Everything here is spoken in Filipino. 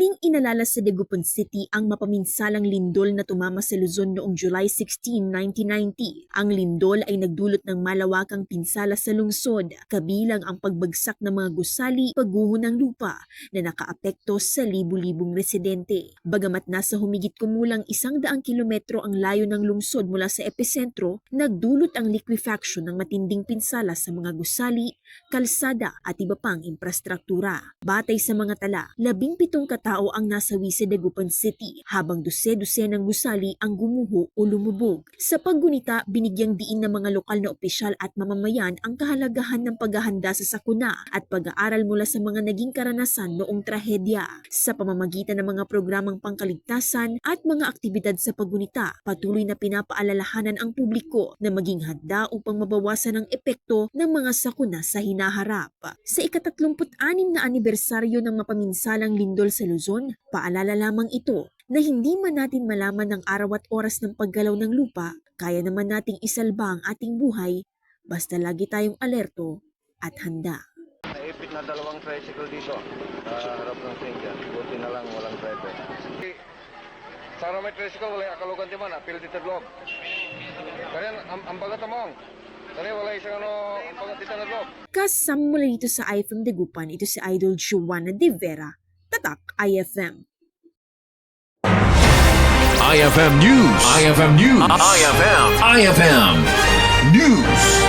Muling inalala sa Dagupan City ang mapaminsalang lindol na tumama sa Luzon noong July 16, 1990. Ang lindol ay nagdulot ng malawakang pinsala sa lungsod, kabilang ang pagbagsak ng mga gusali, pagguho ng lupa na nakaapekto sa libu-libong residente. Bagamat nasa humigit kumulang 100 kilometro ang layo ng lungsod mula sa epicentro, nagdulot ang liquefaction ng matinding pinsala sa mga gusali, kalsada at iba pang infrastruktura. Batay sa mga tala, 17 katao ang nasawi sa Dagupan City, habang 12 ng gusali ang gumuho o lumubog. Sa paggunita, binigyang diin ng mga lokal na opisyal at mamamayan ang kahalagahan ng paghahanda sa sakuna at pag-aaral mula sa mga naging karanasan noong trahedya. Sa pamamagitan ng mga programang pangkaligtasan at mga aktibidad sa paggunita, patuloy na pinapaalalahanan ang publiko na maging handa upang mabawasan ang epekto ng mga sakuna sa hinaharap. Sa ika-36 na anibersaryo ng mapaminsalang lindol sa Luzon, paalala lamang ito na hindi man natin malaman ang araw at oras ng paggalaw ng lupa, kaya naman nating isalba ang ating buhay basta lagi tayong alerto at handa. Naipit na 2 tricycle dito sa harap ng Sinja. Buti na lang walang driver. Sana may tricycle, wala yung akalugan di man, apil dito vlog. Kaya ang bagat among. Kaya wala isang ang bagat dito na vlog. Kasama mula dito sa IFM Dagupan, ito si Idol Joanna De Vera, Tatak IFM. IFM News. IFM News. IFM News.